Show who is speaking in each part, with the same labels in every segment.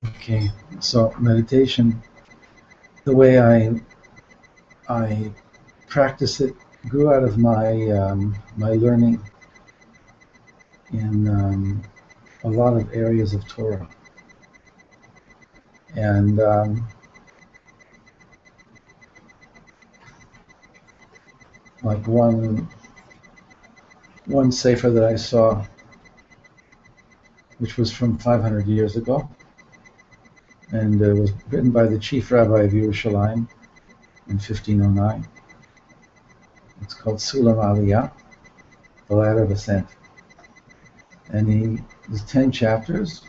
Speaker 1: Okay, so meditation, the way I practice it, grew out of my learning in a lot of areas of Torah, and like one sefer that I saw, which was from 500 years ago, and it was written by the chief rabbi of Yerushalayim in 1509. It's called Sulam Aliyah, the Ladder of Ascent, and there's 10 chapters,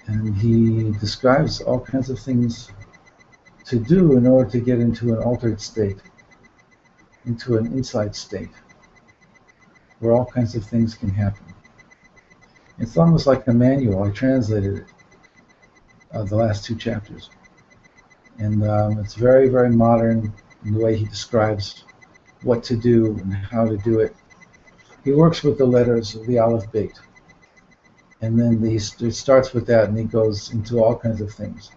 Speaker 1: and he describes all kinds of things to do in order to get into an altered state, into an insight state, where all kinds of things can happen. It's almost like a manual. I translated it, the last 2 chapters. And it's very, very modern in the way he describes what to do and how to do it. He works with the letters of the Aleph Beit. And then he starts with that and he goes into all kinds of things.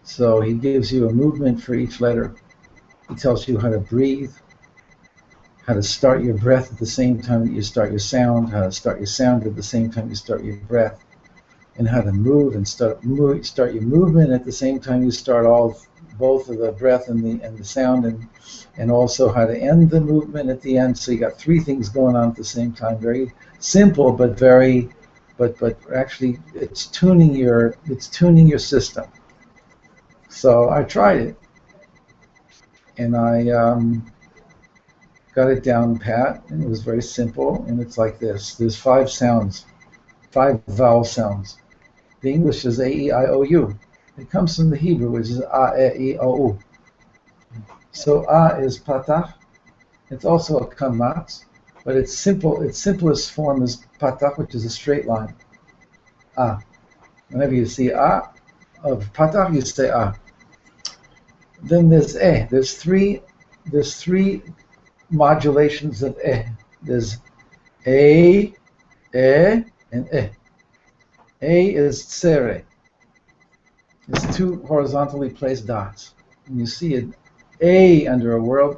Speaker 1: So he gives you a movement for each letter. He tells you how to breathe, how to start your breath at the same time that you start your sound, how to start your sound at the same time you start your breath, and how to move and start your movement at the same time you start both of the breath and the sound, and also how to end the movement at the end. So you got 3 things going on at the same time. Very simple, but actually it's tuning your system. So I tried it, and I got it down pat, and it was very simple, and it's like this. There's 5 sounds, 5 vowel sounds. The English is A-E-I-O-U. It comes from the Hebrew, which is A-E-I-O-U. So A is patach. It's also a kamatz, but it's simple. Its simplest form is patach, which is a straight line. A. Whenever you see A of patach, you say A. Then there's E. There's three modulations of E. There's A, and E. A is tsere. It's 2 horizontally placed dots. And you see it, A under a word,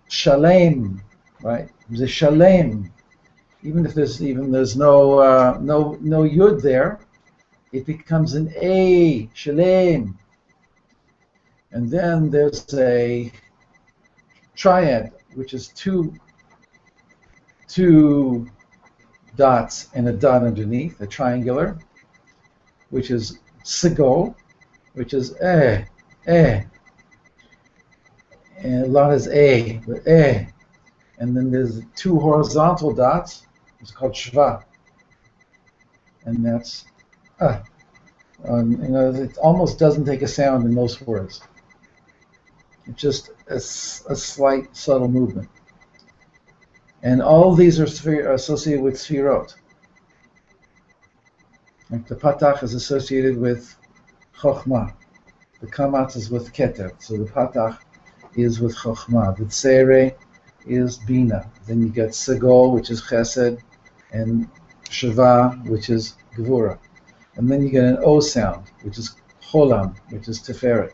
Speaker 1: shalem, right? The shalem. Even if there's no yud there, it becomes an A, shalem. And then there's a triad, which is two dots and a dot underneath, a triangular, which is sigol, which is and a lot is but and then there's 2 horizontal dots. It's called shva, and that's it almost doesn't take a sound in most words. It's just a slight, subtle movement. And all these are associated with sfirot. Like the patach is associated with chokhmah. The kamatz is with keter. So the patach is with chokhmah. The tsere is bina. Then you get segol, which is chesed, and shava, which is gevura. And then you get an O sound, which is cholam, which is tiferet.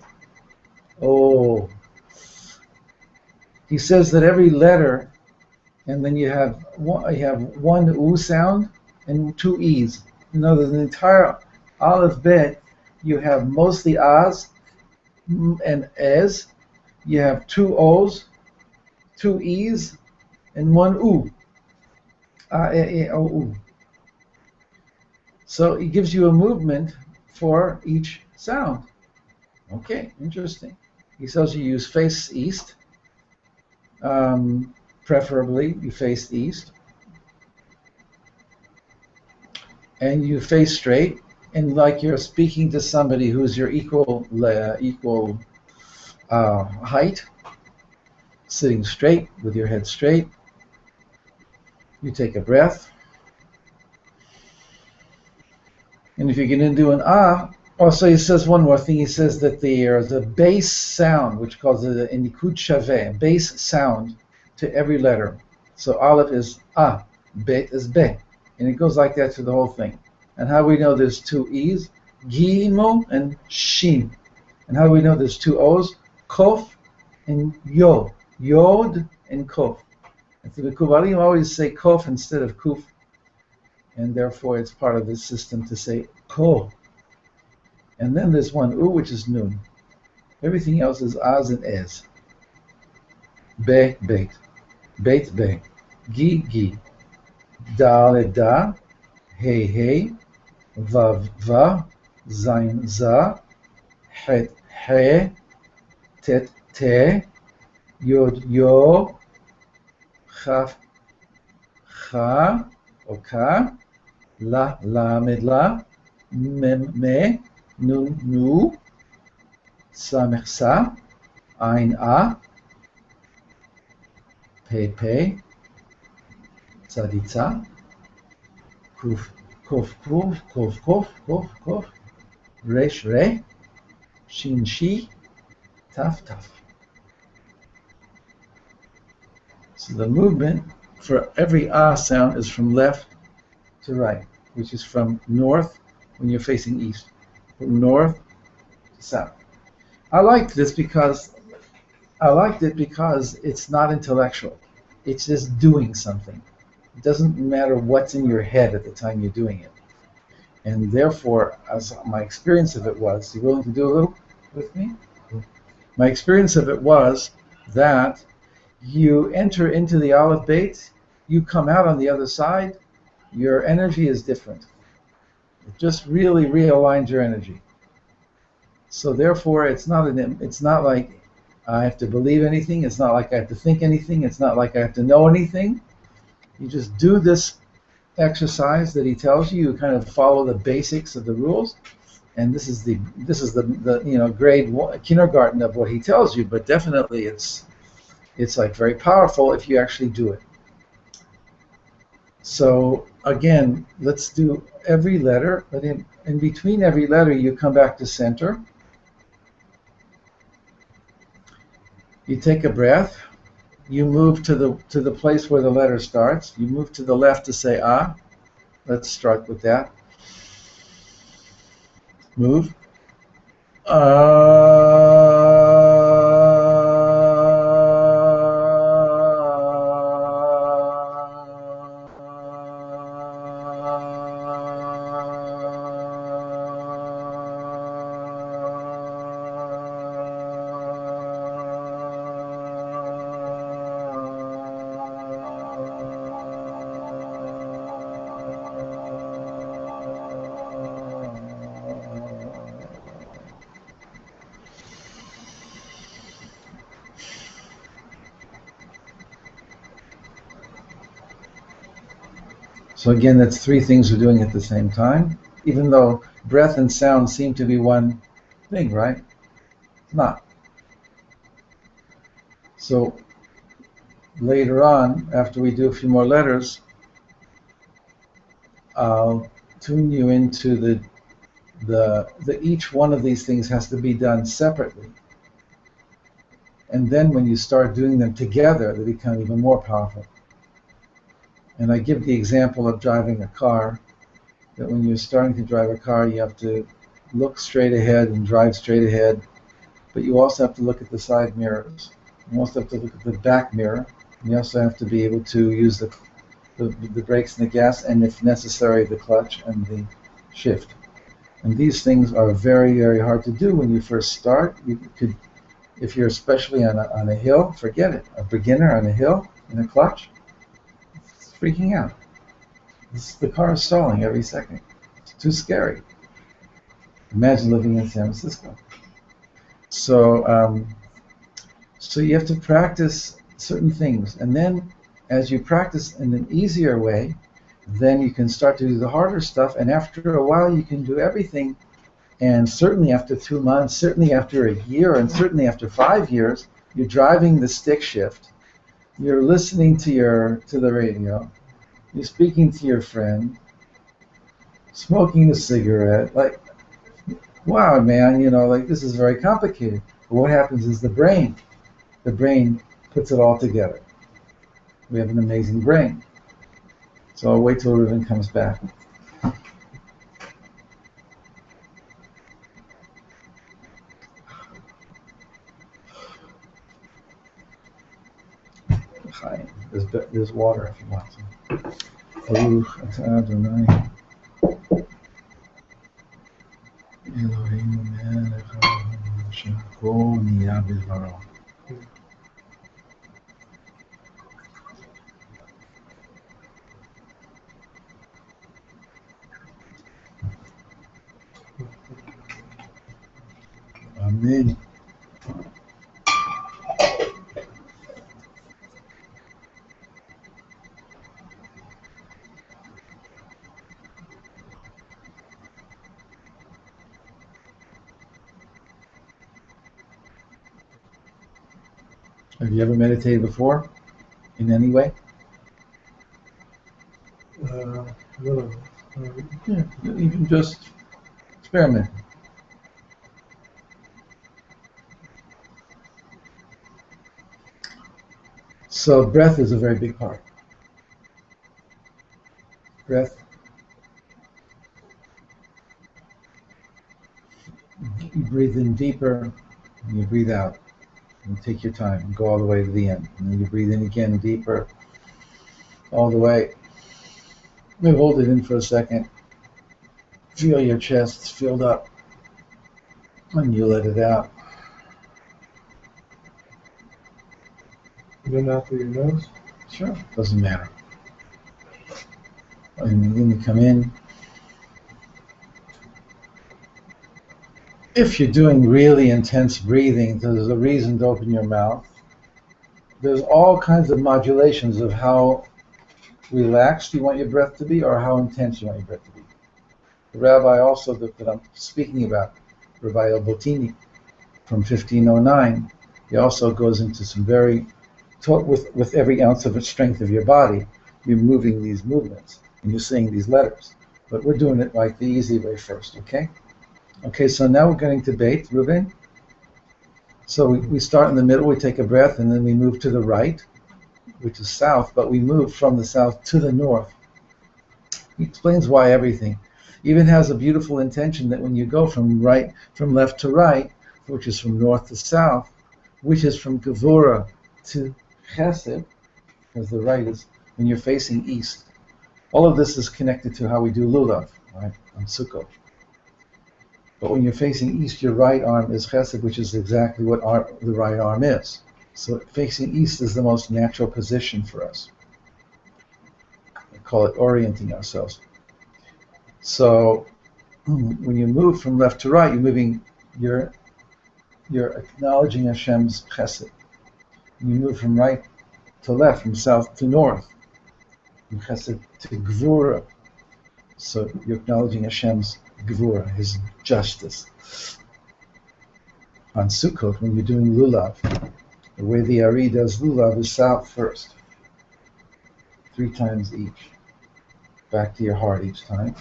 Speaker 1: Oh. He says that every letter, and then you have one U sound and 2 E's. In other words, the entire Aleph Bet, you have mostly A's and Es. You have 2 O's, 2 E's, and 1 U. A, E, O, U. So it gives you a movement for each sound. Okay, interesting. He says you use face east. Preferably you face east, and you face straight, and like you're speaking to somebody who's your equal height, sitting straight with your head straight. You take a breath, and if you're going to do an also he says one more thing. He says that there's a bass sound, which calls it a nikud shaveh, bass sound to every letter. So Aleph is A, Bet is Be, and it goes like that through the whole thing. And how do we know there's two E's? Gimel and Shin. And how do we know there's two O's? Kof and Yod. Yod and Kof. And so the Kubalim always say Kof instead of Kuf. And therefore it's part of this system to say Ko. And then there's one U, which is Nun. Everything else is Az and Ez. Be, Beit. Beit, Be. Gi, Gi. Dal, Da. Hey, Hey. Vav, Va. Zain, Za. Het, He. Tet, Te. Yod, Yo. Chaf, Cha. Oka. La, Lamed, La. Mem, Me. Nun, Nu. Samech, Sa. Ein, A. Pe, Pe. Tzaditza. Kuf, Kof, Kuf, Kof, Kof, Kof, Kof. Resh, Re. Shin, Shi. Taf, Taf. So the movement for every ah sound is from left to right, which is from north when you're facing east, from north to south. I liked it because it's not intellectual. It's just doing something. It doesn't matter what's in your head at the time you're doing it. And therefore, as my experience of it was, you willing to do a little with me? My experience of it was that you enter into the Aleph Beit, you come out on the other side, your energy is different. It just really realigns your energy. So therefore, it's not like I have to believe anything. It's not like I have to think anything. It's not like I have to know anything. You just do this exercise that he tells you. You kind of follow the basics of the rules, and this is the grade one, kindergarten of what he tells you. But definitely, it's like very powerful if you actually do it. So again, let's do every letter, but in between every letter, you come back to center. You take a breath. You move to the place where the letter starts. You move to the left to say ah. Let's start with that. Move. So again, that's three things we're doing at the same time, even though breath and sound seem to be one thing, right? It's not. So later on, after we do a few more letters, I'll tune you into the each one of these things has to be done separately. And then when you start doing them together, they become even more powerful. And I give the example of driving a car, that when you're starting to drive a car, you have to look straight ahead and drive straight ahead, but you also have to look at the side mirrors. You also have to look at the back mirror. And you also have to be able to use the brakes and the gas, and if necessary, the clutch and the shift. And these things are very, very hard to do when you first start. You could, if you're especially on a hill, forget it. A beginner on a hill in a clutch, freaking out. The car is stalling every second. It's too scary. Imagine living in San Francisco. So you have to practice certain things, and then as you practice in an easier way, then you can start to do the harder stuff, and after a while you can do everything. And certainly after 2 months, certainly after a year, and certainly after 5 years, you're driving the stick shift. You're listening to the radio. You're speaking to your friend. Smoking a cigarette. Like, wow, man, this is very complicated. But what happens is the brain puts it all together. We have an amazing brain. So I'll wait till Reuven comes back. There's water if you want some. Baruch atah Adonai Eloheinu melech haolam asher kol niyah bidvaro. Amen. Have you ever meditated before, in any way?
Speaker 2: No.
Speaker 1: Yeah, even just experiment. So breath is a very big part. Breath. You breathe in deeper, and you breathe out. And take your time and go all the way to the end. And then you breathe in again deeper, all the way. You hold it in for a second. Feel your chest filled up. And you let it out.
Speaker 2: Then out through your nose?
Speaker 1: Sure, doesn't matter. And then you come in. If you're doing really intense breathing, there's a reason to open your mouth. There's all kinds of modulations of how relaxed you want your breath to be or how intense you want your breath to be. The rabbi also that I'm speaking about, Rabbi El-Botini from 1509, he also goes into some very, with every ounce of the strength of your body, you're moving these movements and you're saying these letters. But we're doing it like the easy way first, okay? Okay, so now we're getting to Beit, Reuben. So we start in the middle, we take a breath, and then we move to the right, which is south, but we move from the south to the north. He explains why everything. Even has a beautiful intention that when you go from left to right, which is from north to south, which is from Gevurah to Chesed, because the right is when you're facing east. All of this is connected to how we do Lulav, right, on Sukkot. But when you're facing east, your right arm is Chesed, which is exactly what the right arm is. So facing east is the most natural position for us. I call it orienting ourselves. So when you move from left to right, you're acknowledging Hashem's Chesed. When you move from right to left, from south to north, from Chesed to Gvura, so you're acknowledging Hashem's Gvura, His justice. On Sukkot, when you're doing Lulav, the way the Ari does Lulav is south first, 3 times each. Back to your heart each time.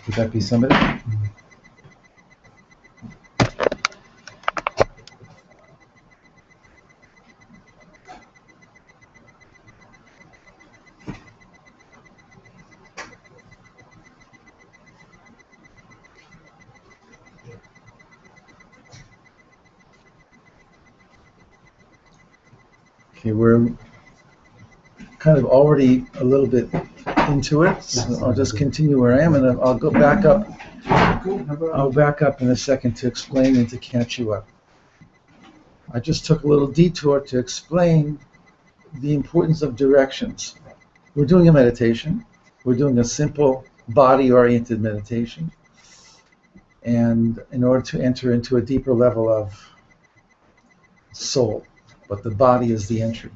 Speaker 1: Would that be somebody? Okay, we're kind of already a little bit into it, so I'll just continue where I am, and I'll go back up. I'll back up in a second to explain and to catch you up. I just took a little detour to explain the importance of directions. We're doing a meditation. We're doing a simple body-oriented meditation. And in order to enter into a deeper level of soul, but the body is the entry.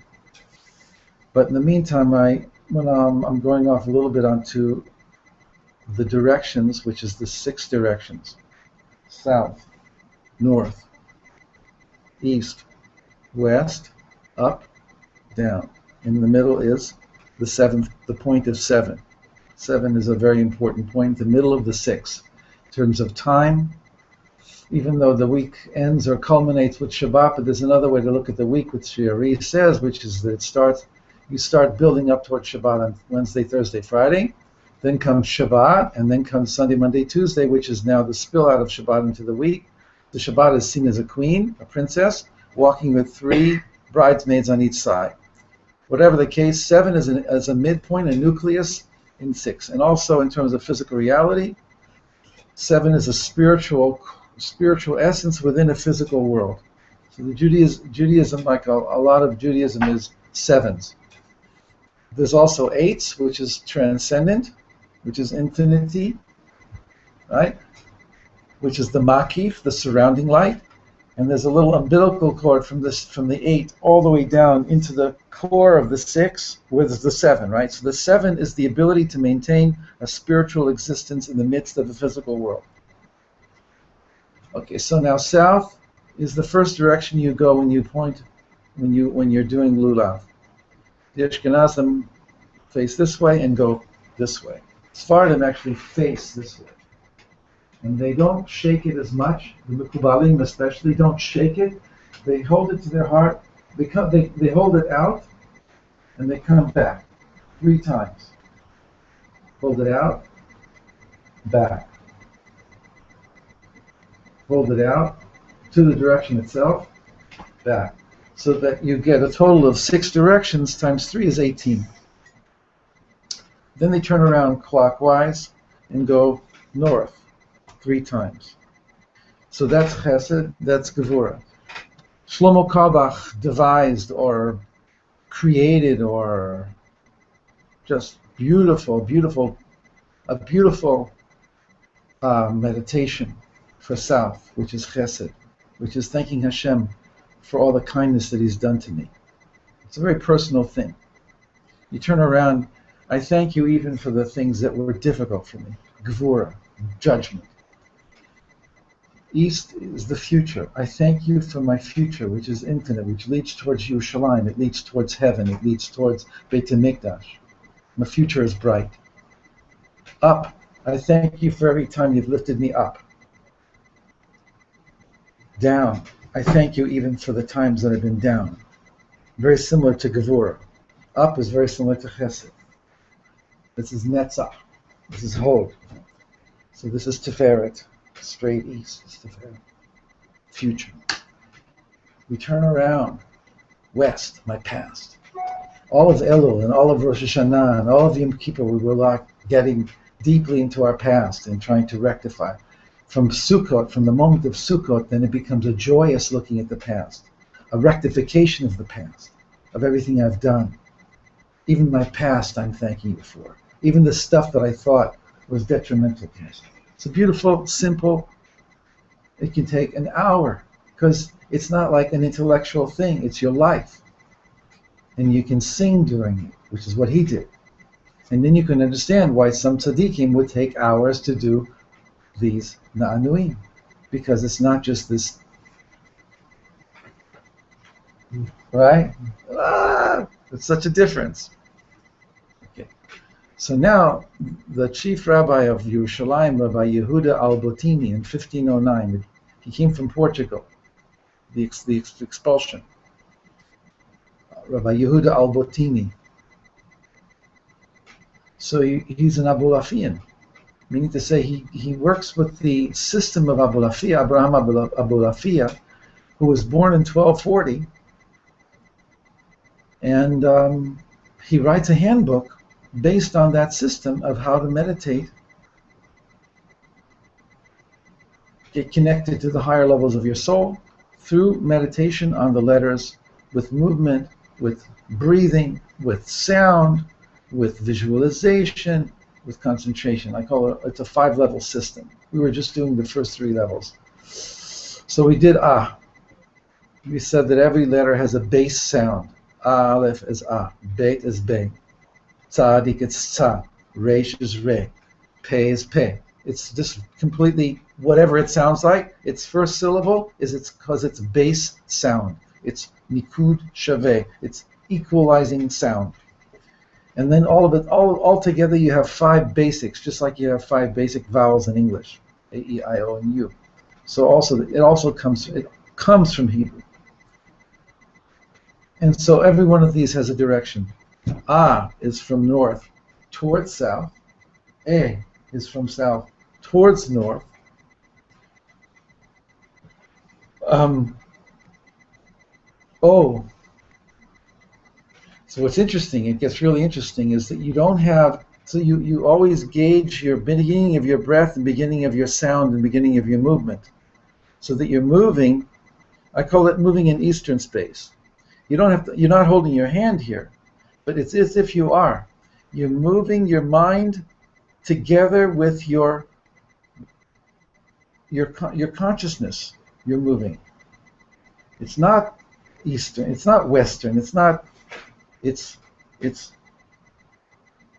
Speaker 1: But in the meantime, I'm going off a little bit onto the directions, which is the 6 directions: south, north, east, west, up, down. In the middle is the point of 7. 7 is a very important point, the middle of the 6. In terms of time, even though the week ends or culminates with Shabbat, but there's another way to look at the week, which Shiri says, which is that you start building up towards Shabbat on Wednesday, Thursday, Friday. Then comes Shabbat, and then comes Sunday, Monday, Tuesday, which is now the spill out of Shabbat into the week. The Shabbat is seen as a queen, a princess, walking with 3 bridesmaids on each side. Whatever the case, 7 is a midpoint, a nucleus in 6. And also in terms of physical reality, 7 is a spiritual essence within a physical world. So the Judaism, like a lot of Judaism, is 7s. There's also 8s, which is transcendent, which is infinity, right? Which is the makif, the surrounding light. And there's a little umbilical cord from the 8 all the way down into the core of the 6, where there's the 7, right? So the 7 is the ability to maintain a spiritual existence in the midst of the physical world. Okay, so now south is the first direction you go when you point, when you're doing lulav. The Ashkenazim face this way and go this way. Sephardim actually face this way. And they don't shake it as much. The Mekubalim especially don't shake it. They hold it to their heart. They hold it out, and they come back 3 times. Hold it out, back. Hold it out to the direction itself, back. So that you get a total of 6 directions times 3 is 18. Then they turn around clockwise and go north 3 times. So that's Chesed, that's Gevurah. Shlomo Karbach devised or created or just a beautiful meditation for south, which is Chesed, which is thanking Hashem for all the kindness that He's done to me. It's a very personal thing. You turn around, I thank you even for the things that were difficult for me. Gevurah, judgment. East is the future. I thank you for my future, which is infinite, which leads towards Yerushalayim. It leads towards heaven. It leads towards Beit HaMikdash. My future is bright. Up. I thank you for every time you've lifted me up. Down. I thank you even for the times that I've been down. Very similar to Gevurah. Up is very similar to Chesed. This is Netzach. This is Hod. So this is Tiferet. Straight east is Tiferet. Future. We turn around. West, my past. All of Elul and all of Rosh Hashanah and all of Yom Kippur, we were like getting deeply into our past and trying to rectify. From Sukkot, from the moment of Sukkot, then it becomes a joyous looking at the past, a rectification of the past, of everything I've done. Even my past I'm thanking you for. Even the stuff that I thought was detrimental to me. It's a beautiful, simple, it can take an hour, because it's not like an intellectual thing, it's your life. And you can sing during it, which is what he did. And then you can understand why some tzaddikim would take hours to do these na'anuim, because it's not just this, right? It's such a difference. Okay. So now, the chief rabbi of Yerushalayim, Rabbi Yehuda al-Botini, in 1509, he came from Portugal, the expulsion. Rabbi Yehuda al-Botini. So he's an Abulafian, meaning to say he works with the system of Abulafia, Avraham Abulafia, who was born in 1240, and he writes a handbook based on that system of how to meditate, get connected to the higher levels of your soul through meditation on the letters, with movement, with breathing, with sound, with visualization, with concentration. I call it, it's a 5-level system. We were just doing the first 3 levels. So we did Ah. We said that every letter has a base sound. Aleph is Ah, Beit is Be, Tzadik is Tza, Resh is Re, Pe is Pe. It's just completely whatever it sounds like. Its first syllable is because it's base sound. It's Nikud Shaveh. It's equalizing sound. And then all of it, all together, you have 5 basics, just like you have 5 basic vowels in English, A, E, I, O, and U. So it comes from Hebrew. And so every one of these has a direction. Ah is from north towards south. E is from south towards north. O So what's interesting, it gets really interesting, is that you don't have, so you always gauge your beginning of your breath and beginning of your sound and beginning of your movement. So that you're moving, I call it moving in Eastern space. You don't have to, you're not holding your hand here, but it's as if you are. You're moving your mind together with your consciousness. You're moving. It's not Eastern, it's not Western, it's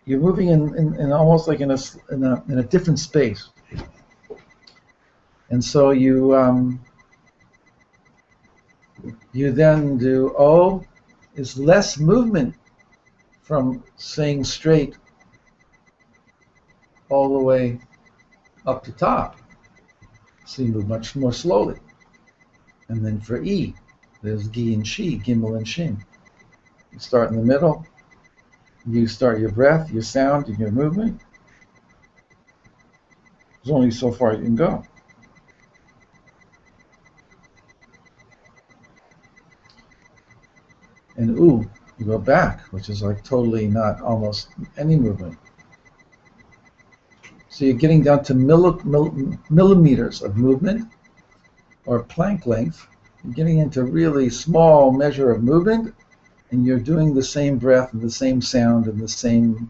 Speaker 1: you're moving in almost like in a different space. And so you then do O is less movement from staying straight all the way up to top. So you move much more slowly. And then for E, there's Gi and Shi, Gimel and Shin. You start in the middle. You start your breath, your sound, and your movement. There's only so far you can go. And U, you go back, which is like totally not almost any movement. So you're getting down to millimeters of movement, or Planck length. You're getting into really small measure of movement, and you're doing the same breath and the same sound and the same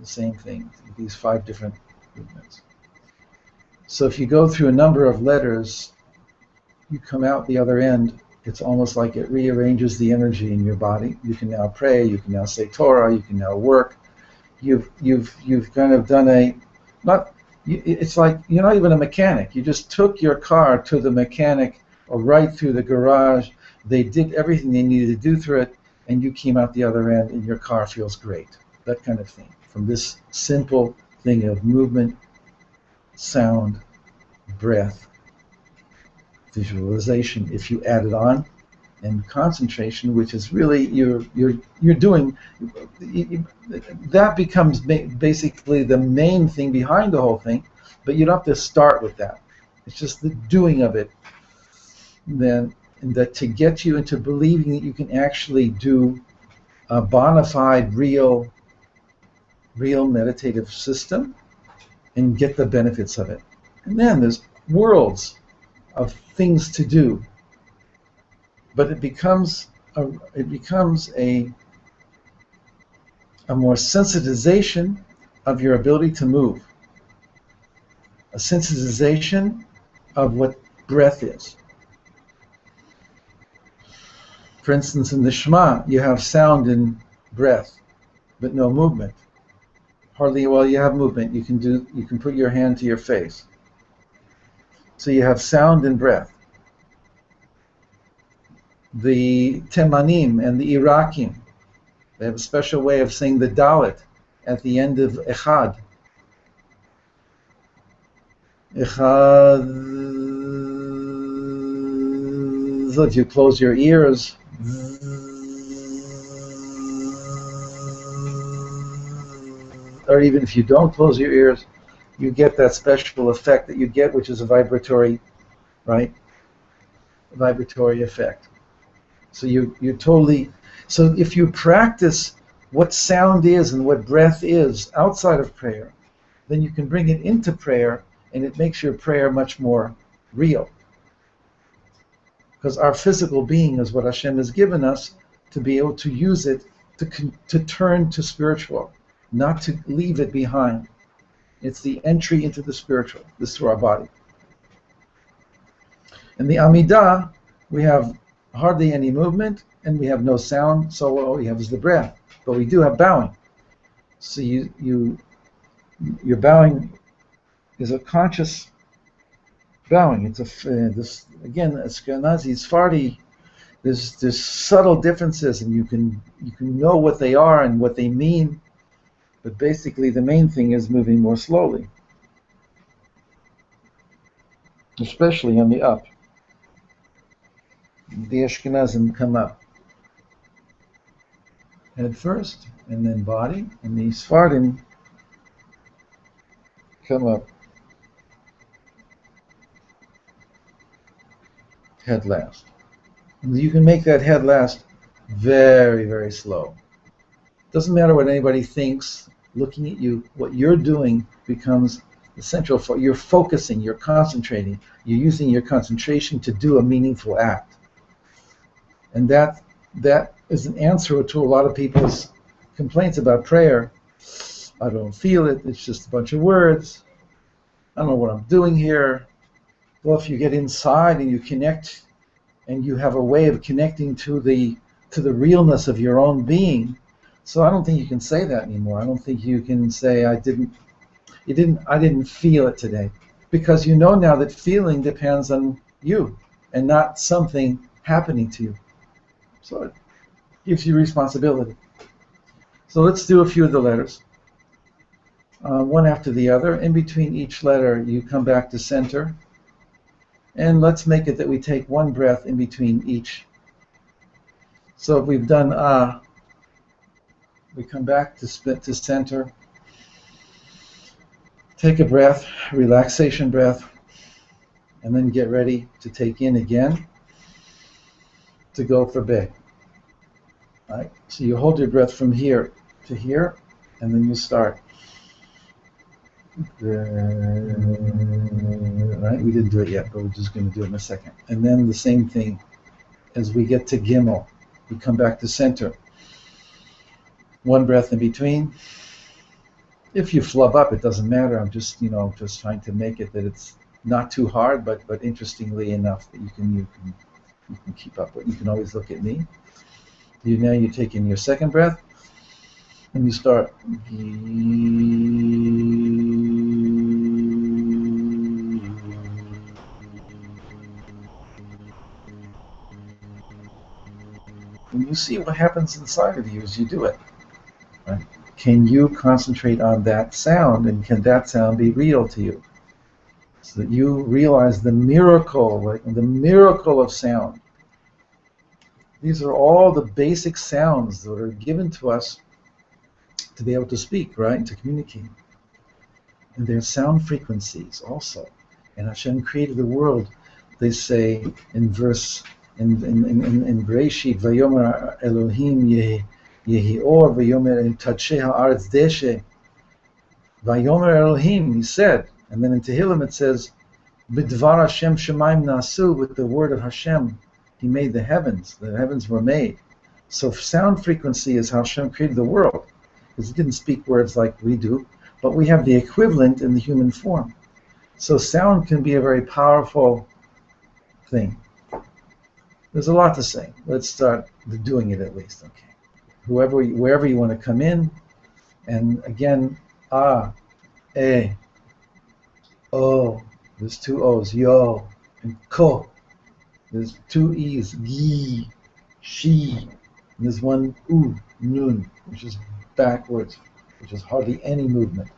Speaker 1: thing, these 5 different movements. So if you go through a number of letters, you come out the other end, it's almost like it rearranges the energy in your body. You can now pray, you can now say Torah, you can now work. You've kind of done it's like you're not even a mechanic. You just took your car to the mechanic or right through the garage. They did everything they needed to do through it, and you came out the other end and your car feels great. That kind of thing. From this simple thing of movement, sound, breath, visualization, if you add it on, and concentration, which is really you're doing, that becomes basically the main thing behind the whole thing, but you don't have to start with that. It's just the doing of it, then, and that to get you into believing that you can actually do a bona fide, real meditative system and get the benefits of it. And then there's worlds of things to do, but it becomes a more sensitization of your ability to move, a sensitization of what breath is. For instance, in the Shema, you have sound and breath, but no movement. Hardly, well, you have movement. You can put your hand to your face. So you have sound and breath. The Temanim and the Irakim, they have a special way of saying the Dalet at the end of Echad. Echad, so if you close your ears, or even if you don't close your ears, you get that special effect that you get, which is a vibratory, right? A vibratory effect. So you're totally, so if you practice what sound is and what breath is outside of prayer, then you can bring it into prayer, and it makes your prayer much more real. Because our physical being is what Hashem has given us to be able to use it to turn to spiritual, not to leave it behind. It's the entry into the spiritual, this through our body. In the Amidah, we have hardly any movement, and we have no sound, so all we have is the breath. But we do have bowing. So your bowing is a conscious bowing. It's this again, Ashkenazi, Sephardi. There's subtle differences, and you can know what they are and what they mean. But basically, the main thing is moving more slowly, especially on the up. The Ashkenazim come up head first, and then body, and the Sephardim come up head last. And you can make that head last Very, very slow. Doesn't matter what anybody thinks. Looking at you, what you're doing becomes the central. You're focusing, you're concentrating, you're using your concentration to do a meaningful act. And that is an answer to a lot of people's complaints about prayer. I don't feel it. It's just a bunch of words. I don't know what I'm doing here. Well, if you get inside and you connect, and you have a way of connecting to the realness of your own being, so I don't think you can say that anymore. I don't think you can say I didn't feel it today, because you know now that feeling depends on you and not something happening to you. So it gives you responsibility. So let's do a few of the letters, one after the other. In between each letter, you come back to center. And let's make it that we take one breath in between each. So if we've done we come back to center. Take a breath, relaxation breath, and then get ready to take in again to go for be. All right? So you hold your breath from here to here, and then you start. Right? We didn't do it yet, but we're just going to do it in a second. And then the same thing as we get to Gimel. We come back to center. One breath in between. If you flub up, it doesn't matter. I'm just, just trying to make it that it's not too hard, but interestingly enough that you can keep up. But you can always look at me. Now you take in your second breath, and you start. And you see what happens inside of you as you do it. Right? Can you concentrate on that sound, and can that sound be real to you? So that you realize the miracle, the miracle of sound. These are all the basic sounds that are given to us to be able to speak, right? To communicate. And they're sound frequencies also. And Hashem created the world, they say in verse, in Bereshit, Vayomer Elohim Yehi Or, Vayomer in Tadsheh Haaretz Deshe. Vayomer Elohim, he said. And then in Tehillim it says, B'dvar Hashem Shemaim Nasu, with the word of Hashem, he made the heavens were made. So sound frequency is how Hashem created the world. Because he didn't speak words like we do, but we have the equivalent in the human form. So sound can be a very powerful thing. There's a lot to say. Let's start doing it at least. Okay. Wherever you want to come in, and again, O. There's two O's, yo, and ko. There's two E's, gi, she. And there's one U, nun, which is backwards, which is hardly any movement.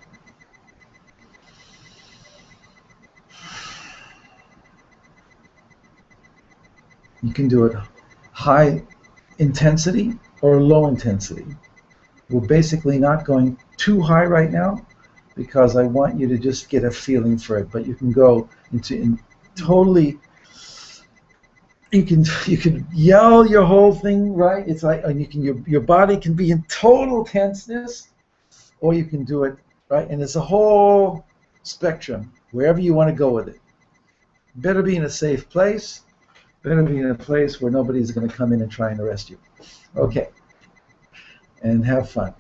Speaker 1: You can do it high intensity or low intensity. We're basically not going too high right now because I want you to just get a feeling for it. But you can go into totally. You can yell your whole thing, right? It's like, and you can your body can be in total tenseness, or you can do it right. And it's a whole spectrum wherever you want to go with it. Better be in a safe place. Better be in a place where nobody's going to come in and try and arrest you. Okay. And have fun.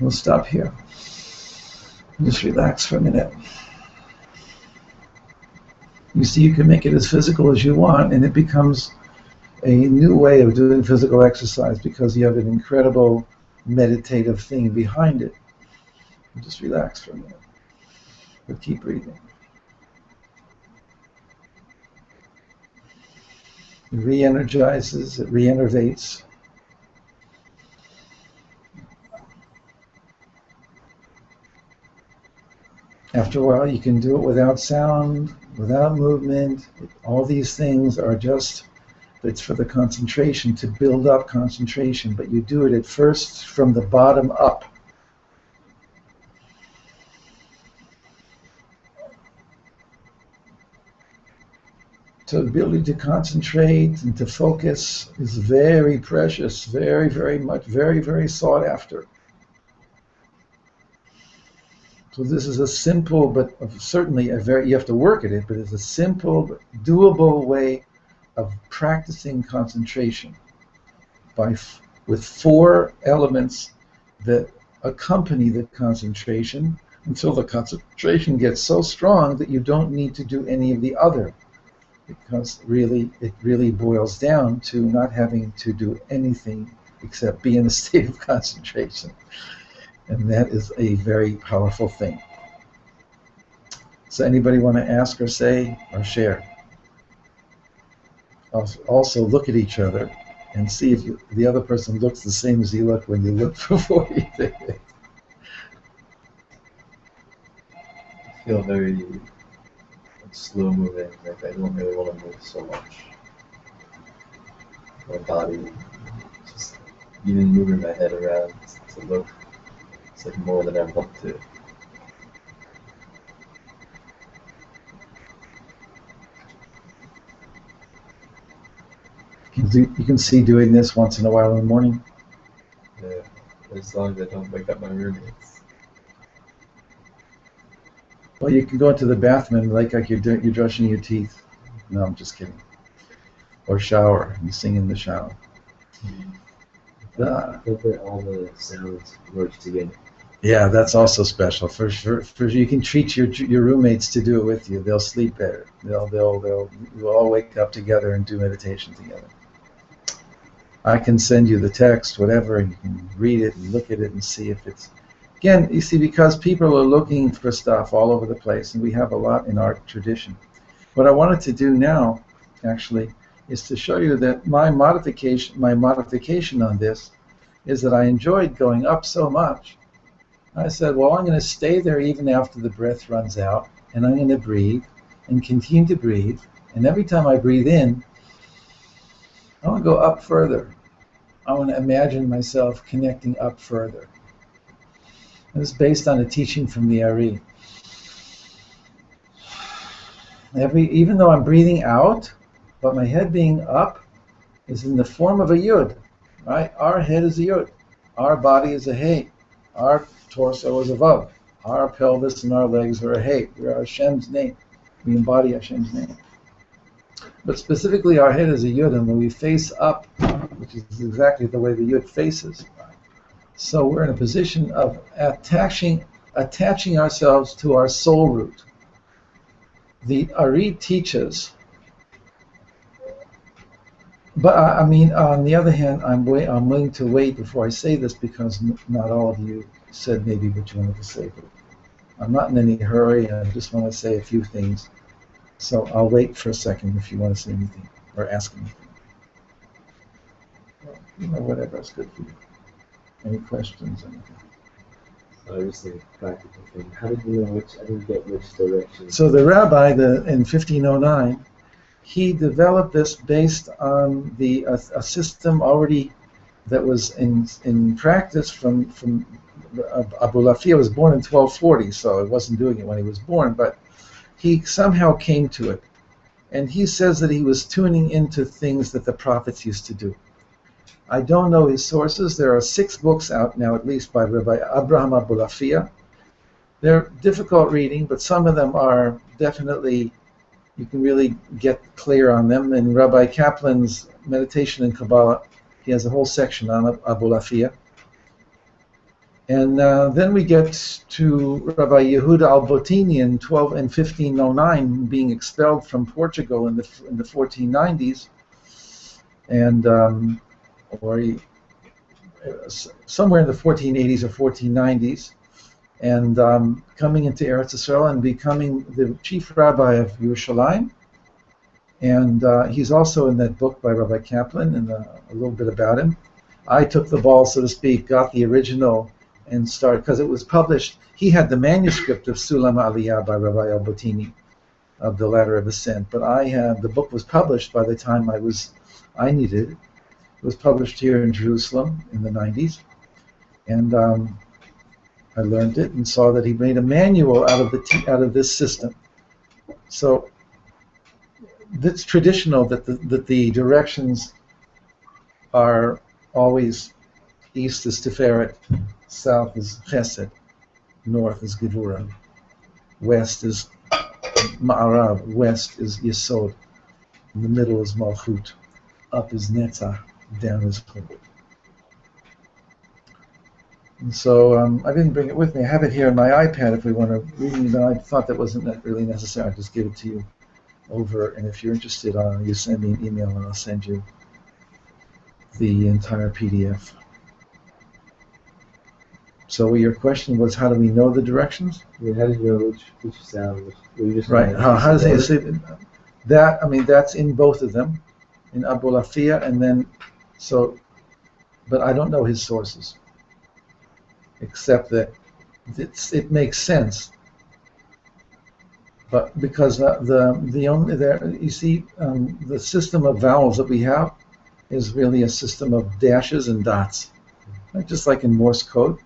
Speaker 1: We'll stop here. Just relax for a minute. You see, you can make it as physical as you want, and it becomes a new way of doing physical exercise because you have an incredible meditative thing behind it. Just relax for a minute, but keep breathing. It re-energizes, it re-innervates. After a while, you can do it without sound, without movement. All these things are just, it's for the concentration, to build up concentration, but you do it at first from the bottom up. So the ability to concentrate and to focus is very precious, very, very much, very, very sought after. So this is a simple, but certainly a very, you have to work at it, but it's a simple, doable way of practicing concentration with 4 elements that accompany the concentration until the concentration gets so strong that you don't need to do any of the other. Because really, it really boils down to not having to do anything except be in a state of concentration. And that is a very powerful thing. So anybody want to ask or say or share? Also look at each other and see if the other person looks the same as you look when you look before you did it.
Speaker 3: I feel very slow moving, like I don't really want to move so much. My body, just even moving my head around to look, it's like more than I want to.
Speaker 1: You can see doing this once in a while in the morning.
Speaker 3: Yeah, as long as I don't wake up my roommates.
Speaker 1: Well, you can go into the bathroom and like you're brushing your teeth. No, I'm just kidding. Or shower and sing in the shower.
Speaker 4: Where all the sounds merge together.
Speaker 1: Yeah, that's also special. For you can treat your roommates to do it with you. They'll sleep better. We'll all wake up together and do meditation together. I can send you the text, whatever, and you can read it and look at it and see if it's. Again, you see, because people are looking for stuff all over the place, and we have a lot in our tradition. What I wanted to do now, actually, is to show you that my modification on this is that I enjoyed going up so much. I said, well, I'm going to stay there even after the breath runs out, and I'm going to breathe and continue to breathe. And every time I breathe in, I want to go up further. I want to imagine myself connecting up further. This is based on a teaching from the Ari. Even though I'm breathing out, but my head being up is in the form of a yud, right? Our head is a yud. Our body is a hey. Our torso is a vav. Our pelvis and our legs are a hey. We are Hashem's name. We embody Hashem's name. But specifically, our head is a yud, and when we face up, which is exactly the way the yud faces, so we're in a position of attaching ourselves to our soul root. The Ari teaches, but I mean, on the other hand, I'm willing to wait before I say this because not all of you said maybe what you wanted to say. But I'm not in any hurry, and I just want to say a few things. So I'll wait for a second if you want to say anything or ask anything. Whatever is good for you. Any questions? Anything?
Speaker 4: Just a practical thing. How did you know I didn't get which direction?
Speaker 1: So the rabbi, in 1509, he developed this based on a system already that was in practice from Abu Lafia was born in 1240, so he wasn't doing it when he was born, but he somehow came to it. And he says that he was tuning into things that the prophets used to do. I don't know his sources. There are 6 books out now, at least by Rabbi Avraham Abu Lafia. They're difficult reading, but some of them are definitely, you can really get clear on them. In Rabbi Kaplan's Meditation in Kabbalah, he has a whole section on Abu Lafia. And then we get to Rabbi Yehuda al-Botini in 1509, being expelled from Portugal in the 1490s, and somewhere in the 1480s or 1490s, and coming into Eretz Israel and becoming the chief rabbi of Yerushalayim. And he's also in that book by Rabbi Kaplan, and a little bit about him. I took the ball, so to speak, got the original, and started, because it was published. He had the manuscript of Sulam Aliyah by Rabbi al-Botini, of the Ladder of Ascent, but the book was published by the time I needed it. It was published here in Jerusalem in the 90s, and I learned it and saw that he made a manual out of this system. So it's traditional that the directions are always: east is Tiferet, south is Chesed, north is Gevurah, west is Ma'arav, west is Yesod, in the middle is Malchut, up is Netzach, down is Chod. And so I didn't bring it with me. I have it here on my iPad if we want to read it, but I thought that wasn't really necessary. I'll just give it to you over, and if you're interested, you send me an email and I'll send you the entire PDF. So your question was, how do we know the directions?
Speaker 4: Yeah, how did you know which sound? Were you just
Speaker 1: Right. How does he say that? I mean, that's in both of them, in Abu Lafia, and then but I don't know his sources, except that it makes sense. But because you see, the system of vowels that we have is really a system of dashes and dots, right? Just like in Morse code.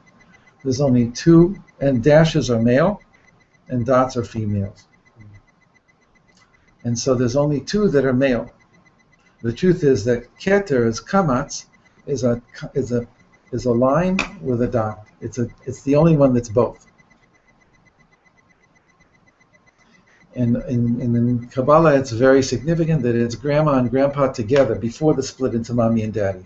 Speaker 1: There's only two, and dashes are male, and dots are females. And so there's only two that are male. The truth is that keter is kamatz, is a line with a dot. It's the only one that's both. And in Kabbalah, it's very significant that it's grandma and grandpa together before the split into mommy and daddy.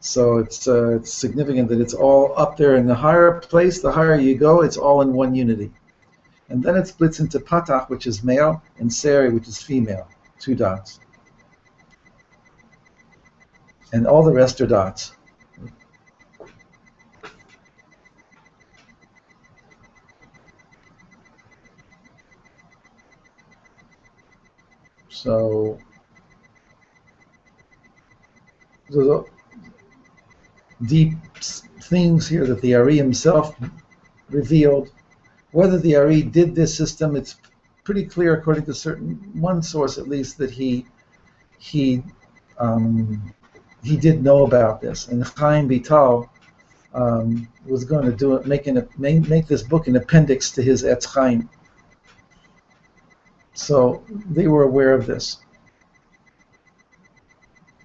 Speaker 1: So it's significant that it's all up there in the higher place. The higher you go, it's all in one unity. And then it splits into Patach, which is male, and Seri, which is female, two dots. And all the rest are dots. So there's deep things here that the Ari himself revealed. Whether the Ari did this system, it's pretty clear, according to one source at least, that he did know about this. And Chaim Vital was going to do it, make this book an appendix to his Etz Chaim. So they were aware of this.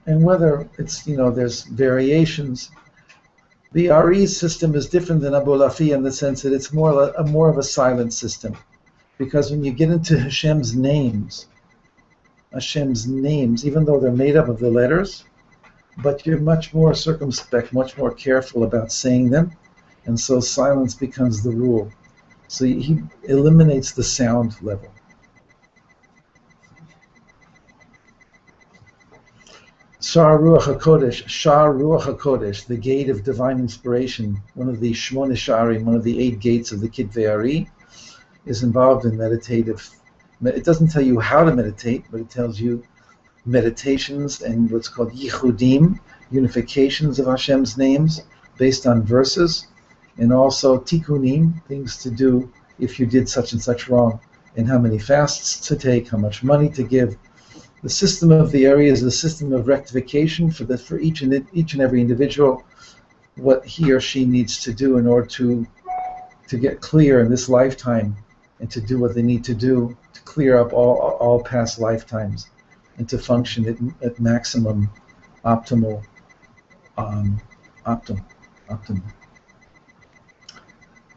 Speaker 1: And whether it's, there's variations. The Ari system is different than Abu Lafi in the sense that it's more of a silent system. Because when you get into Hashem's names, even though they're made up of the letters, but you're much more circumspect, much more careful about saying them, and so silence becomes the rule. So he eliminates the sound level. Shar Ruach HaKodesh, the gate of divine inspiration, one of the Shmona Sha'arim, one of the 8 gates of the Kitvei Ari, is involved in meditative. It doesn't tell you how to meditate, but it tells you meditations and what's called yichudim, unifications of Hashem's names based on verses, and also tikkunim, things to do if you did such and such wrong, and how many fasts to take, how much money to give. The system of the area is the system of rectification for each and every individual, what he or she needs to do in order to get clear in this lifetime, and to do what they need to do to clear up all past lifetimes, and to function at maximum optimal.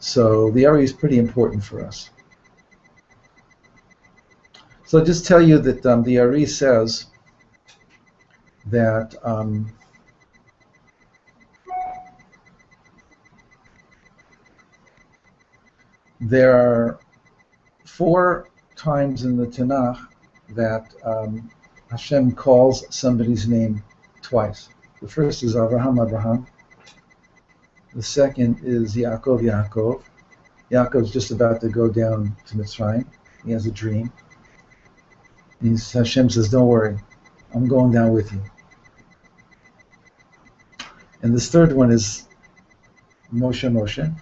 Speaker 1: So the area is pretty important for us. So I'll just tell you that the Ari says that There are 4 times in the Tanakh that Hashem calls somebody's name twice. The first is Avraham. The second is Yaakov. Yaakov's just about to go down to Mitzrayim. He has a dream. Hashem says, don't worry, I'm going down with you. And this third one is Moshe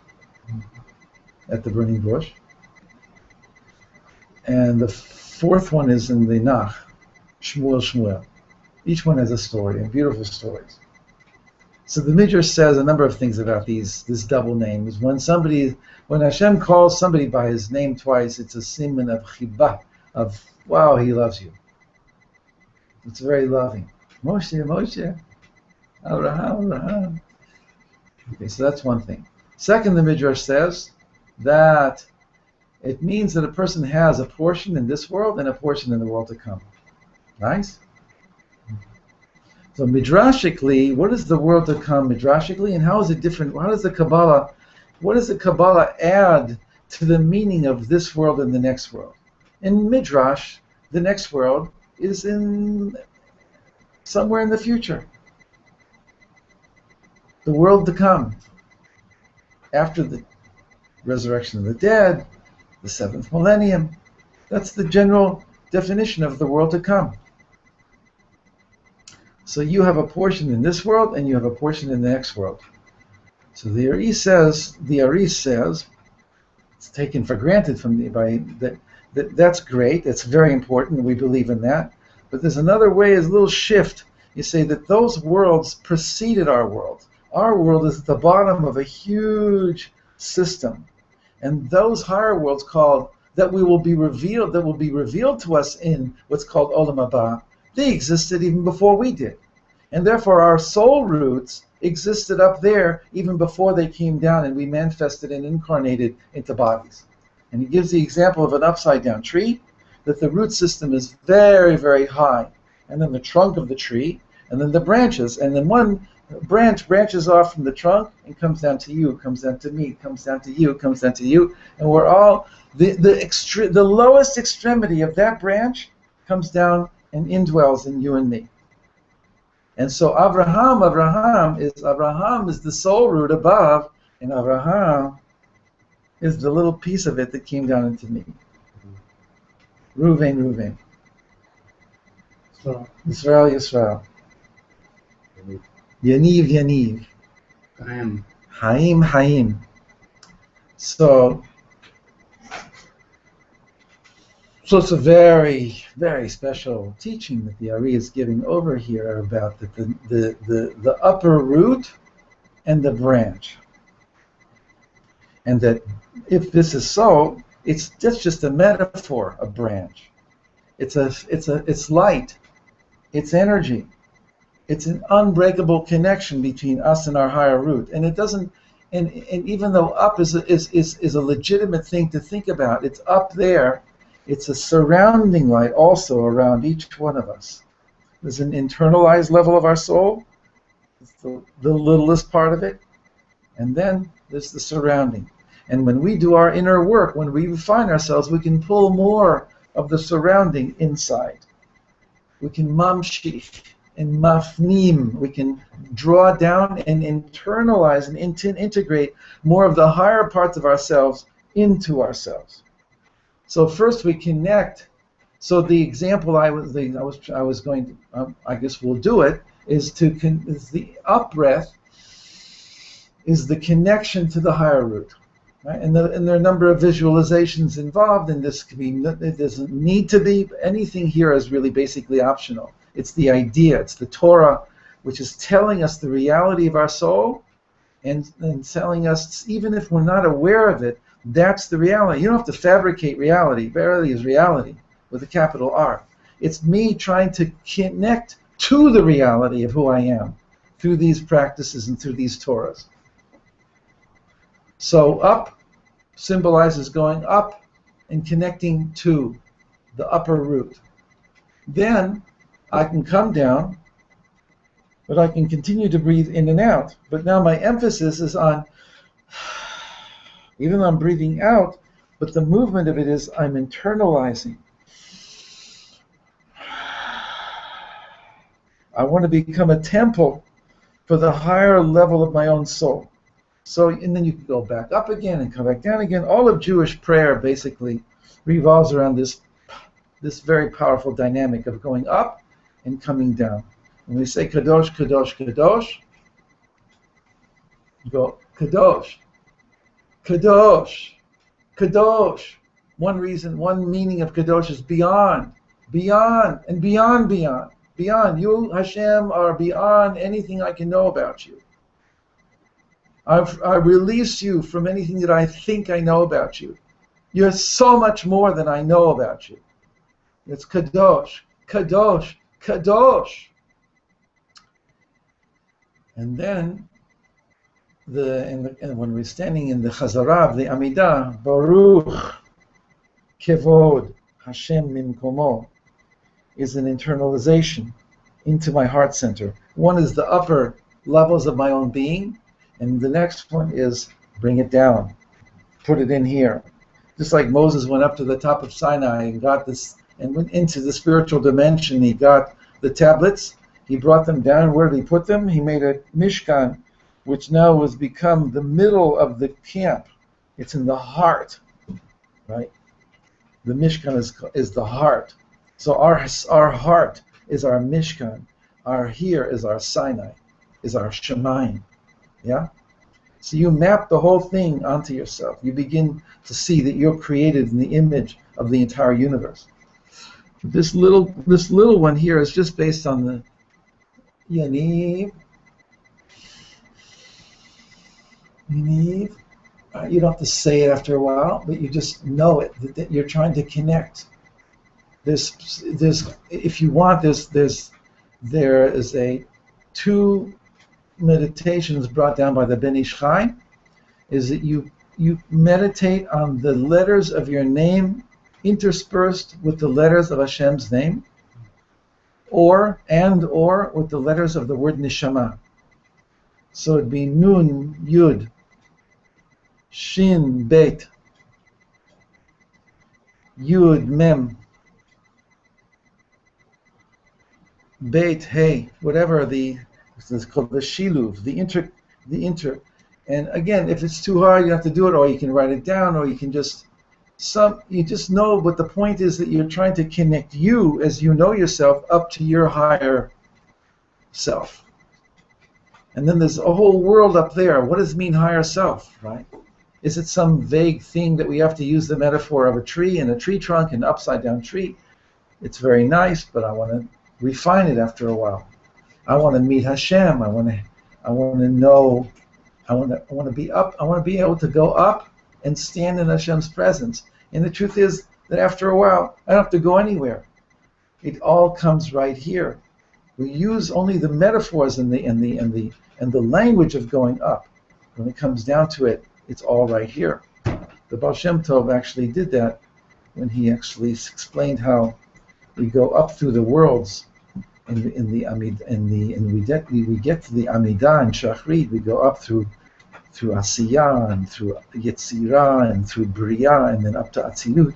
Speaker 1: at the burning bush. And the fourth one is in the Nach, Shmuel. Each one has a story, and beautiful stories. So the Midrash says a number of things about this double name. When Hashem calls somebody by his name twice, it's a siman of chibah, of wow, he loves you. It's very loving. Moshe, Avraham. Okay, so that's one thing. Second, the Midrash says that it means that a person has a portion in this world and a portion in the world to come. Nice? So midrashically, what is the world to come midrashically, and how is it different? What does the Kabbalah add to the meaning of this world and the next world? In Midrash, the next world is in somewhere in the future. The world to come. After the resurrection of the dead, the 7th millennium. That's the general definition of the world to come. So you have a portion in this world and you have a portion in the next world. So the Ari says, it's taken for granted that's great, that's very important, we believe in that. But there's another way, is a little shift. You say that those worlds preceded our world. Our world is at the bottom of a huge system. And those higher worlds that will be revealed to us in what's called Olam Haba, they existed even before we did. And therefore our soul roots existed up there even before they came down and we manifested and incarnated into bodies. And he gives the example of an upside down tree, that the root system is very, very high. And then the trunk of the tree, and then the branches, and then one branch branches off from the trunk and comes down to you, comes down to me, comes down to you, comes down to you, and we're all, the lowest extremity of that branch comes down and indwells in you and me. And so Avraham is the soul root above, and Avraham is the little piece of it that came down into me. Reuven.
Speaker 2: So,
Speaker 1: Yisrael. Yaniv. Haim. So it's a very, very special teaching that the Ari is giving over here about the upper root and the branch. And that if this is so, that's just a metaphor, a branch. It's light, it's energy. It's an unbreakable connection between us and our higher root. And it doesn't, and even though up is a legitimate thing to think about, it's up there. It's a surrounding light also around each one of us. There's an internalized level of our soul. It's the littlest part of it. And then there's the surrounding. And when we do our inner work, when we refine ourselves, we can pull more of the surrounding inside. We can mamshich and mafnim. We can draw down and internalize and integrate more of the higher parts of ourselves into ourselves. So first we connect. So the example I guess we'll do it, is the up breath is the connection to the higher root. Right? And there are a number of visualizations involved in this. It doesn't need to be. Anything here is really basically optional. It's the idea, it's the Torah, which is telling us the reality of our soul and telling us, even if we're not aware of it, that's the reality. You don't have to fabricate reality. Reality is reality with a capital R. It's me trying to connect to the reality of who I am through these practices and through these Torahs. So up symbolizes going up and connecting to the upper root. Then I can come down, but I can continue to breathe in and out. But now my emphasis is on, even though I'm breathing out, But the movement of it is I'm internalizing. I want to become a temple for the higher level of my own soul. So, and then you can go back up again and come back down again. All of Jewish prayer basically revolves around this very powerful dynamic of going up and coming down. When we say Kadosh, Kadosh, Kadosh, you go Kadosh, Kadosh, Kadosh. One meaning of Kadosh is beyond, beyond, and beyond, beyond, beyond. You, Hashem, are beyond anything I can know about you. I release you from anything that I think I know about you. You're so much more than I know about you. It's Kadosh, Kadosh, Kadosh. And then, when we're standing in the Chazarah of the Amidah, Baruch, Kevod, Hashem Mimkomo, is an internalization into my heart center. One is the upper levels of my own being, and the next one is bring it down, put it in here. Just like Moses went up to the top of Sinai and got this, and went into the spiritual dimension, he got the tablets, he brought them down. Where did he put them? He made a Mishkan, which now has become the middle of the camp. It's in the heart, right? The Mishkan is the heart. So our heart is our Mishkan. Our here is our Sinai, is our Shemayim. Yeah? So you map the whole thing onto yourself. You begin to see that you're created in the image of the entire universe. This little one here is just based on the Yaniv. You don't have to say it after a while, but you just know it, that you're trying to connect. If you want, there is two meditations brought down by the Ben Ish Chai, is that you meditate on the letters of your name interspersed with the letters of Hashem's name, or with the letters of the word Neshama. So it'd be Nun, Yud, Shin, Bet, Yud, Mem, Bet, Hey, whatever it's called the Shiluv, the inter. And again, if it's too hard, you have to do it, or you can write it down, or you can just know. But the point is that you're trying to connect you, as you know yourself, up to your higher self. And then there's a whole world up there. What does it mean, higher self, right? Is it some vague thing that we have to use the metaphor of a tree and a tree trunk and an upside down tree? It's very nice, but I want to refine it after a while. I want to meet Hashem. I want to know. I want to be up. I want to be able to go up and stand in Hashem's presence. And the truth is that after a while, I don't have to go anywhere. It all comes right here. We use only the metaphors and the language of going up. When it comes down to it, it's all right here. The Baal Shem Tov actually did that when he actually explained how we go up through the worlds. We get to the Amidah and Shachrit. We go up through Asiyah and through Yetzirah and through Bria and then up to Atzilut.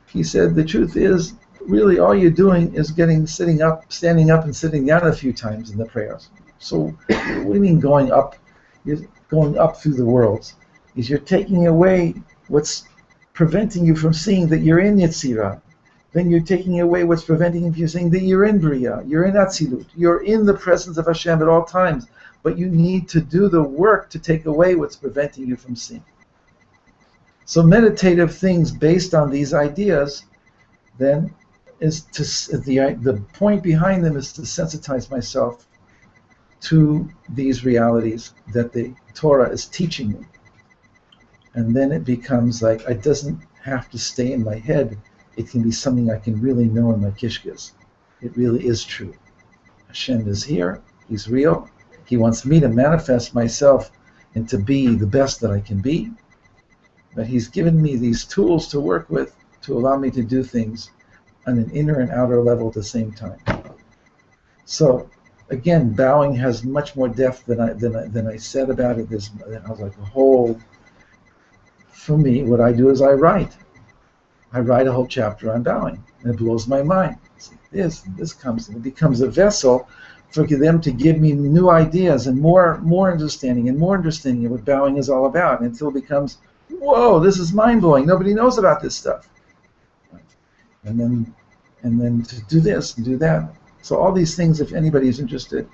Speaker 1: He said the truth is, really all you're doing is standing up and sitting down a few times in the prayers. So what do you mean going up? You're going up through the worlds. Is you're taking away what's preventing you from seeing that you're in Yetzirah. Then you're taking away what's preventing you from saying that you're in Bria, you're in Atzilut, you're in the presence of Hashem at all times, but you need to do the work to take away what's preventing you from seeing. So meditative things based on these ideas, then, the point behind them is to sensitize myself to these realities that the Torah is teaching me. And then it becomes like, it doesn't have to stay in my head. It can be something I can really know in my kishkas. It really is true. Hashem is here. He's real. He wants me to manifest myself and to be the best that I can be. But He's given me these tools to work with to allow me to do things on an inner and outer level at the same time. So, again, bowing has much more depth than I said about it. There's like a whole for me, what I do is I write. I write a whole chapter on bowing, and it blows my mind. This comes, and it becomes a vessel for them to give me new ideas and more understanding of what bowing is all about, until it becomes, whoa, this is mind blowing. Nobody knows about this stuff. And then to do this and do that. So all these things, if anybody is interested,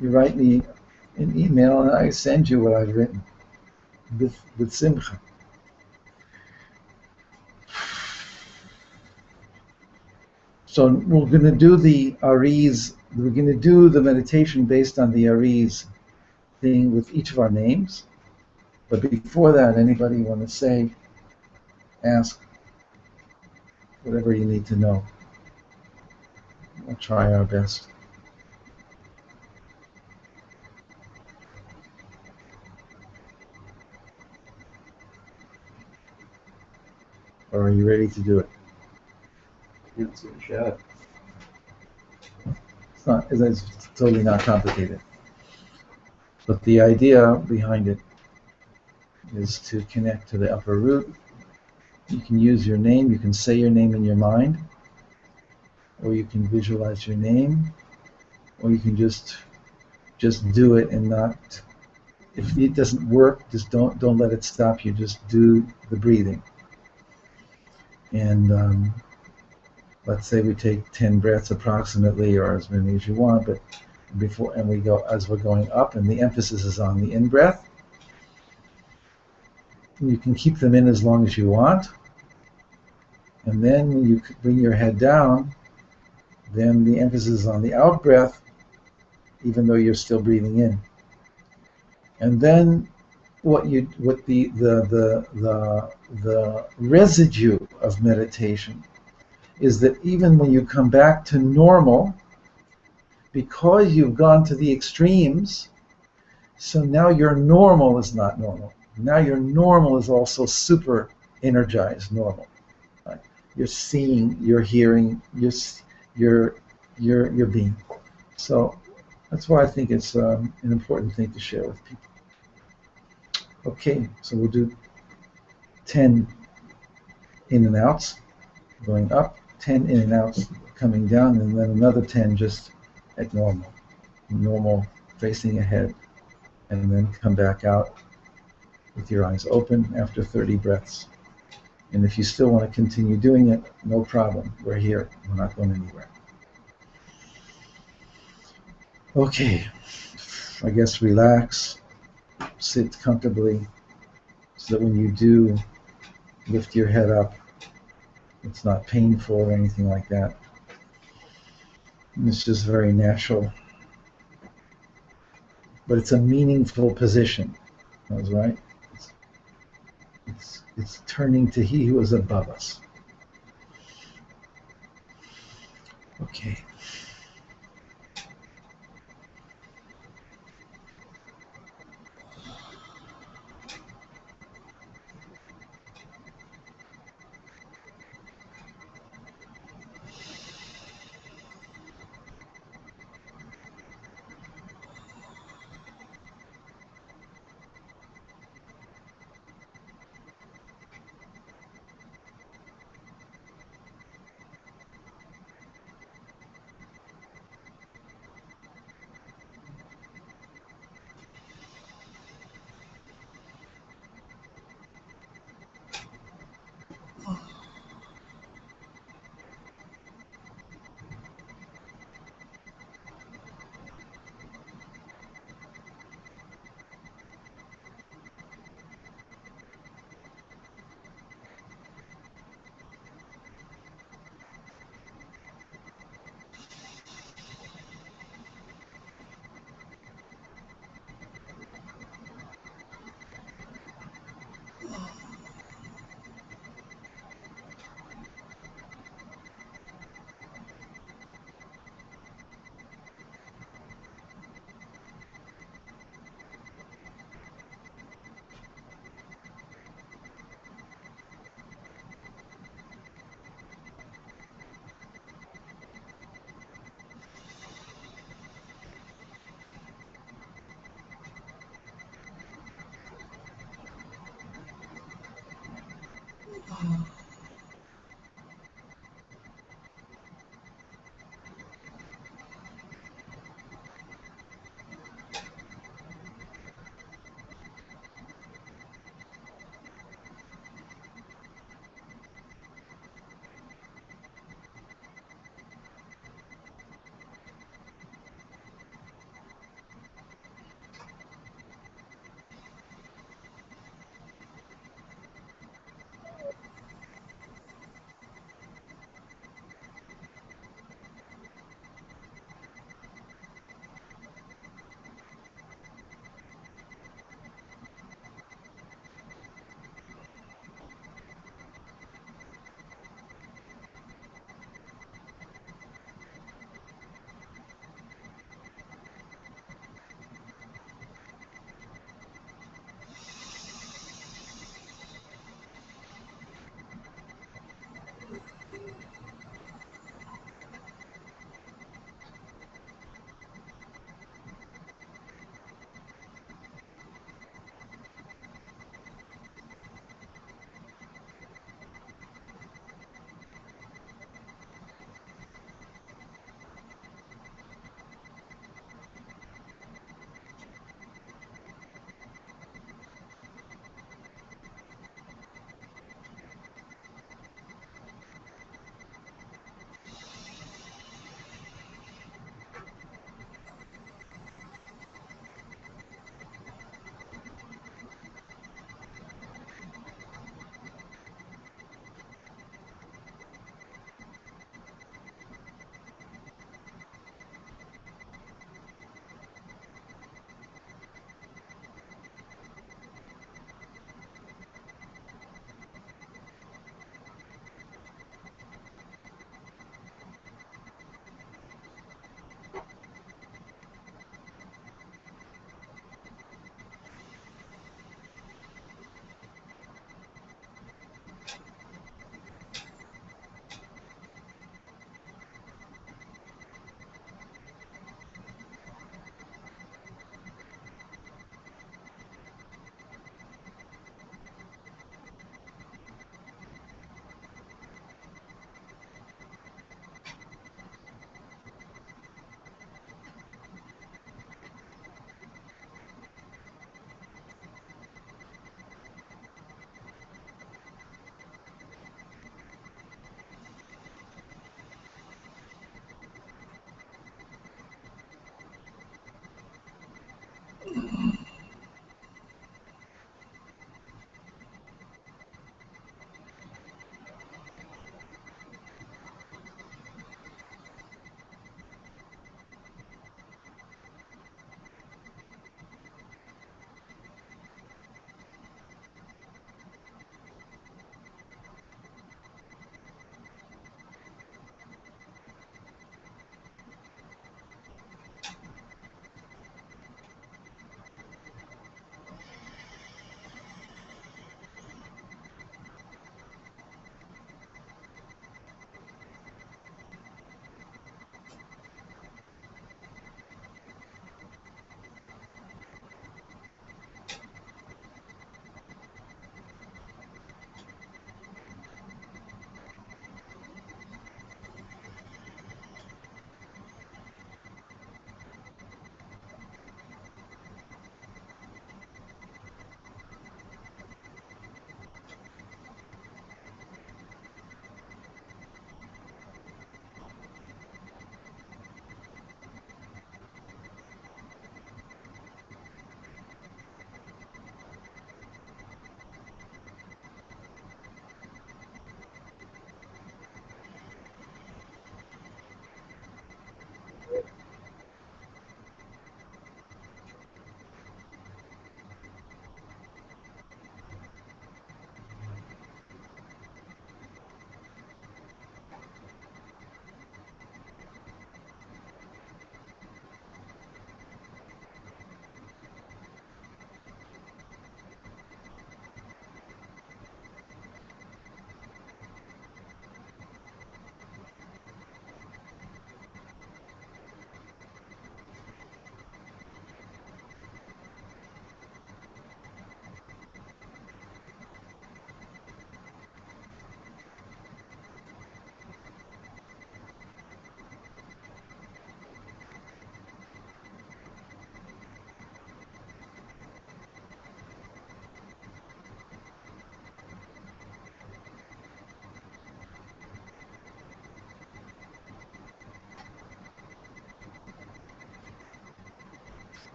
Speaker 1: you write me an email and I send you what I've written with simcha. So we're going to do the Ari's. We're going to do the meditation based on the Ari's thing with each of our names. But before that, anybody want to say, ask, whatever you need to know. We'll try our best. Or are you ready to do it?
Speaker 3: It's a shot.
Speaker 1: It's totally not complicated. But the idea behind it is to connect to the upper root. You can use your name, you can say your name in your mind, or you can visualize your name, or you can just do it and not, if it doesn't work, just don't let it stop you, just do the breathing. And let's say we take 10 breaths approximately, or as many as you want, but and we go, as we're going up, and the emphasis is on the in-breath. You can keep them in as long as you want. And then when you bring your head down, then the emphasis is on the out-breath, even though you're still breathing in. And then the residue of meditation is that even when you come back to normal, because you've gone to the extremes, so now your normal is not normal. Now your normal is also super energized normal. Right? You're seeing, you're hearing, you're being. So that's why I think it's an important thing to share with people. Okay, so we'll do 10 in and outs, going up, 10 in and outs, coming down, and then another 10 just at normal, facing ahead, and then come back out with your eyes open after 30 breaths. And if you still want to continue doing it, no problem. We're here. We're not going anywhere. Okay, I guess relax, sit comfortably, so that when you do lift your head up, it's not painful or anything like that. And it's just very natural. But it's a meaningful position. That's right. It's turning to He who is above us. Okay.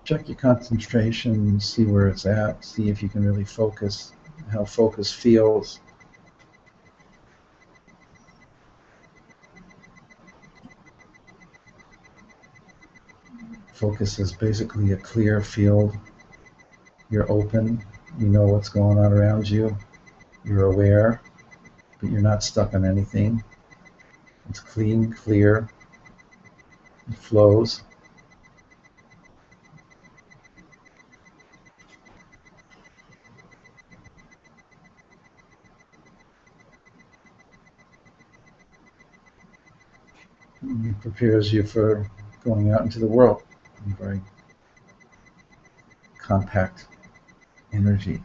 Speaker 1: Check your concentration, see where it's at, see if you can really focus, how focus feels. Focus is basically a clear field. You're open, you know what's going on around you, you're aware, but you're not stuck on anything. It's clean, clear, it flows. It prepares you for going out into the world. Very compact energy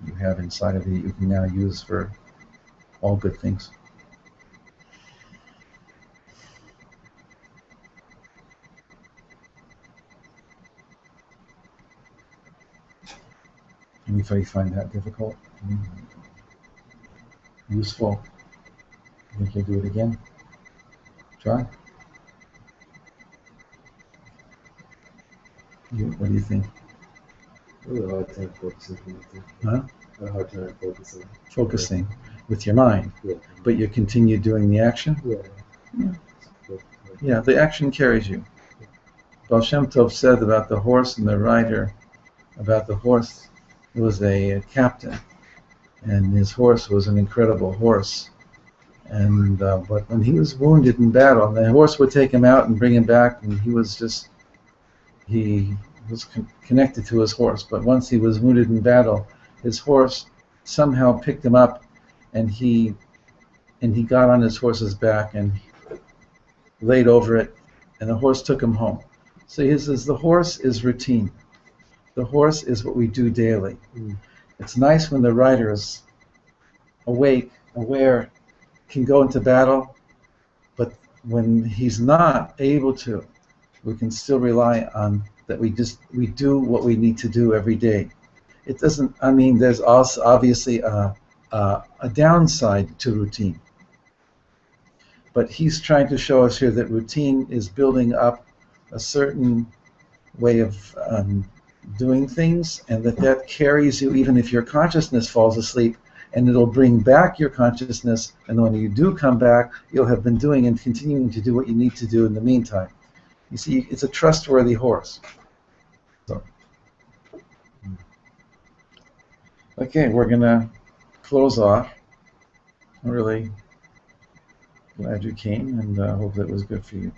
Speaker 1: you have inside of you you can now use for all good things. Anybody find that difficult? Useful? Think you'll do it again? Try? What do you think?
Speaker 4: I have a hard time focusing on anything.
Speaker 1: Huh?
Speaker 4: I have a hard time focusing.
Speaker 1: Focusing with your mind,
Speaker 4: Yeah.
Speaker 1: but you continue doing the action?
Speaker 4: Yeah.
Speaker 1: Yeah, the action carries you. Baal Shem Tov said about the horse and the rider, about the horse, it was a captain, and his horse was an incredible horse. And but when he was wounded in battle, the horse would take him out and bring him back, and he was connected to his horse. But once he was wounded in battle, his horse somehow picked him up, and he got on his horse's back and laid over it, and the horse took him home. So he says the horse is routine. The horse is what we do daily. It's nice when the rider is awake, aware, can go into battle, but when he's not able to, we can still rely on that we do what we need to do every day. It doesn't, I mean, there's also obviously a downside to routine. But he's trying to show us here that routine is building up a certain way of doing things, and that carries you even if your consciousness falls asleep, and it'll bring back your consciousness, and when you do come back, you'll have been doing and continuing to do what you need to do in the meantime. You see, it's a trustworthy horse. So. Okay, we're going to close off. I'm really glad you came, and hope that was good for you.